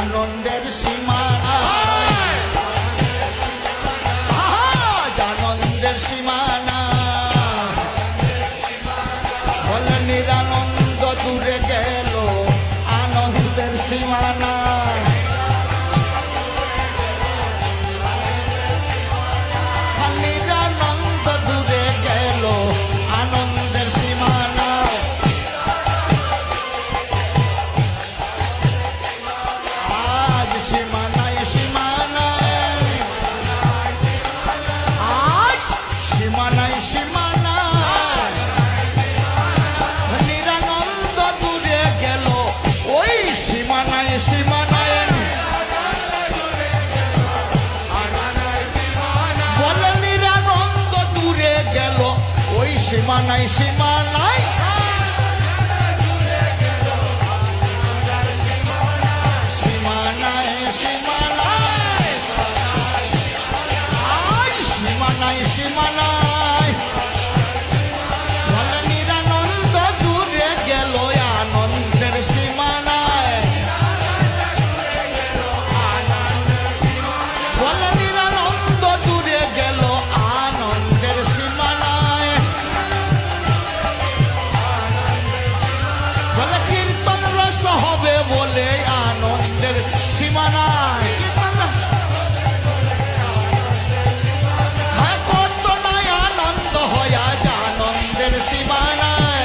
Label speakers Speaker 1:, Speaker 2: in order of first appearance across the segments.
Speaker 1: আনন্দের সীমা নাই, আজ আনন্দের সীমা নাই। বলে নিরানন্দ দূরে গেল আনন্দের সীমা নাই। নিরানন্দ দূরে গেল আনন্দের সীমা নাই। আজ সীমা নাই, সীমা নাই, আজ সীমা নাই, সীমা নাই। নিরানন্দ দূরে গেল ওই সীমা নাই, সীমা নাই। বলে নিরানন্দ দূরে গেল ওই সীমা নাই, সীমা নাই। সীমা নাই, সীমা নাই, আজ সীমা নাই, সীমা নাই। বলে নিরানন্দ দূরে গেল আনন্দের সীমা নাই। বলে নিরানন্দ দূরে গেল আনন্দের সীমা নাই। বলে কীর্তন রস হবে বলে আনন্দের সীমা নাই। হ্যাঁ, কত নাই আনন্দ হয় আজ আনন্দের সীমা নাই।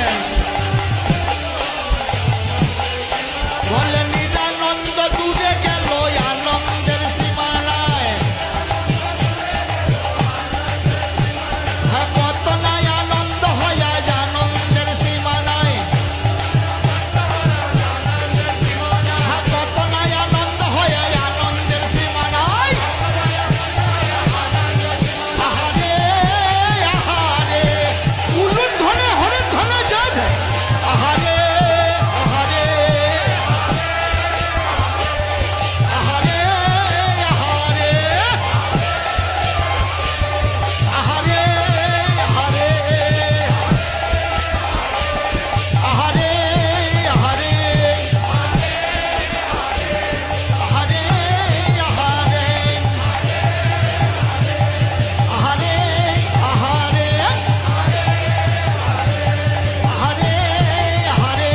Speaker 1: বলে নিরানন্দ দূরে গেল আনন্দের সীমা নাই। হ্যাঁ, কত নাই আনন্দ হয় আজ আনন্দের সীমা নাই। হ্যাঁ, কত নাই আনন্দ হয় আজ আনন্দের সীমা নাই। আহারে, আহারে, উলুর ধনে হরের ধনে যাদ। আহারে, আহারে, আহারে, আহারে, আহারে, আহারে, আহারে, আহারে, আহারে, আহারে, আহারে, আহারে, আহারে, আহারে।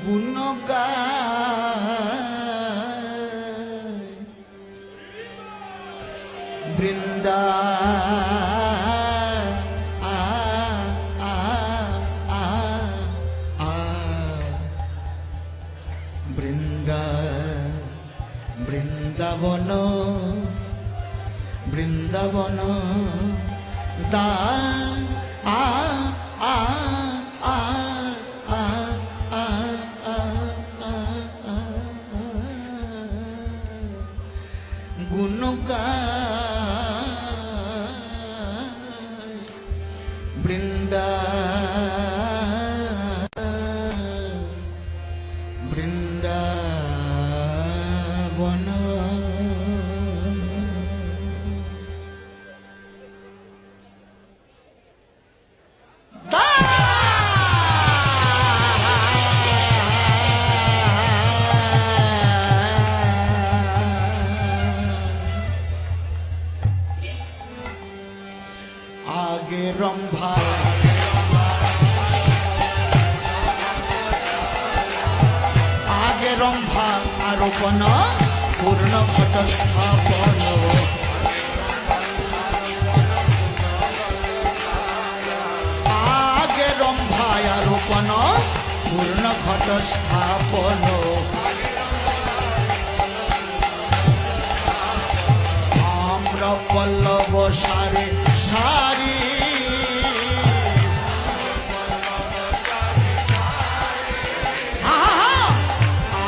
Speaker 1: গুণ গায় বৃন্দা বৃন্দা বৃন্দাবন বৃন্দাবন দা আ আ আ আ আ গুণ গায় বৃন্দা বৃন্দাবন আগে রম্ভা আগে রম্ভা আরোপণ পূর্ণ ঘট স্থাপন আগে রম্ভা আরোপণ পূর্ণ ঘট স্থাপন আম্র পল্লব সারে সারি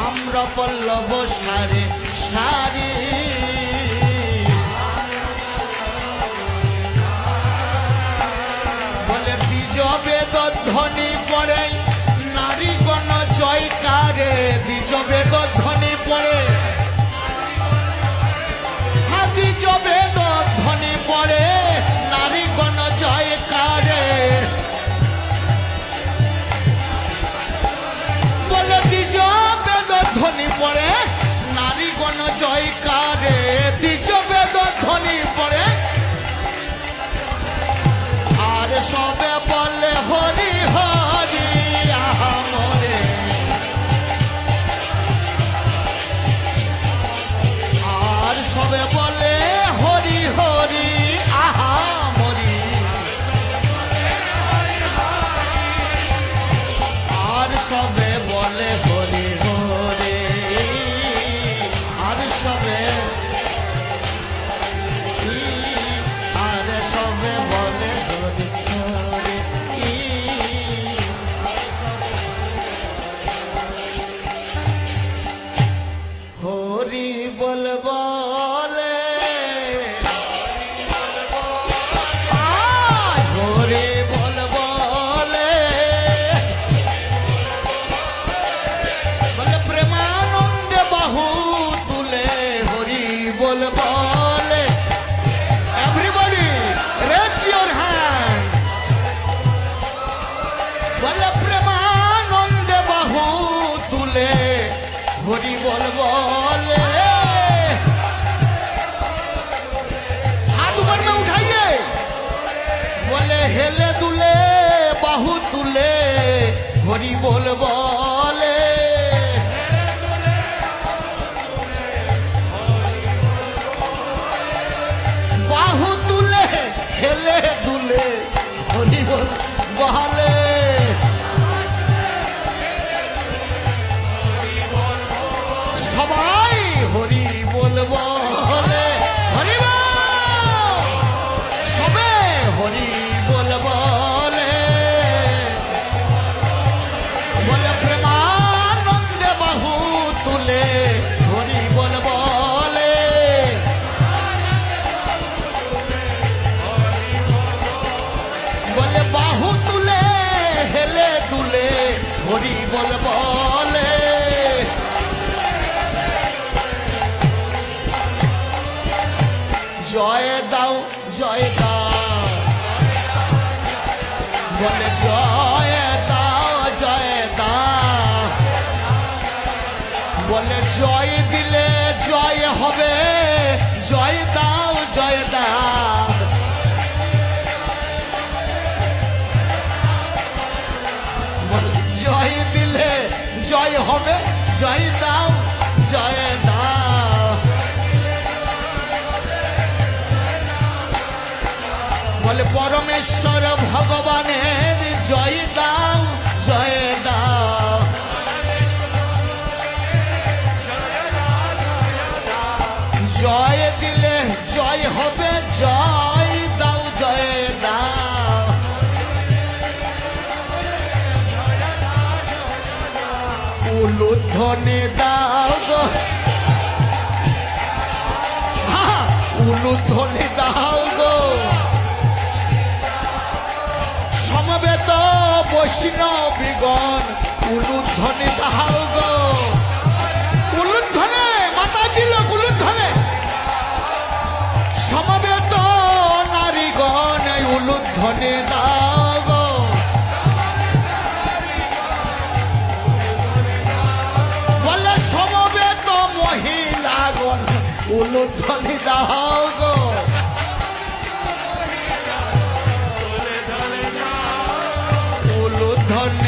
Speaker 1: আম্র পল্লব সারে সারি বলে বীজ বেদ ধ্বনি পড়ে নারীগণ জয়কারে বীজ বেদ ধ্বনি পড়ে বীজ বেদ ধ্বনি পড়ে নারীগণ জয়কারে পড়ে আর সবে বলে হরি হরি আহা মরে আর সবে বলে হরি হরি আহা মরি আর সবে বলে হরি হরি আর সবে আর সবে বলে হরি হরি হরি বল বলে হরি বল বলে বলে প্রেমানন্দে বাহু তুলে হরি বল বলে এভরিবডি রেজ ইওর হ্যান্ড বলে প্রেমানন্দে বাহু তুলে হরি বল বলে हाथ ऊपर में उठाइए बोले हेले दुले बाहु तुले हरि बोल बोले बाहु तुले हेले दुले हरि बोल बोले সবাই হরি বল বলে হরি বল সবে হরি বল বলে বলে প্রেমানন্দে বাহু তুলে হরি বল বলে বলে বাহু তুলে হেলে তুলে হরি বল বলে জয় দাও জয় দাও বলে জয় দাও জয় দাও বলে জয় দিলে জয় হবে জয় দাও জয় দাও বলে জয় দিলে জয় হবে জয় দাও জয় দাও বলে পরমেশ্বর ভগবানের জয় দাও জয় দাও জয় দিলে জয় হবে জয় দাও জয় দাও উলুধ্বনি দাও গো উলুধ্বনি দাও গো সমবেত বৈষ্ণবীগণ উলুধ্বনি দাও গো উলুধ্বনে মাতাজি লোক উলুধ্বনে সমবেত নারীগণ উলুধ্বনি দাও গো বলে সমবেত মহিলাগণ উলুধ্বনি দাও গো উলুধ্বনি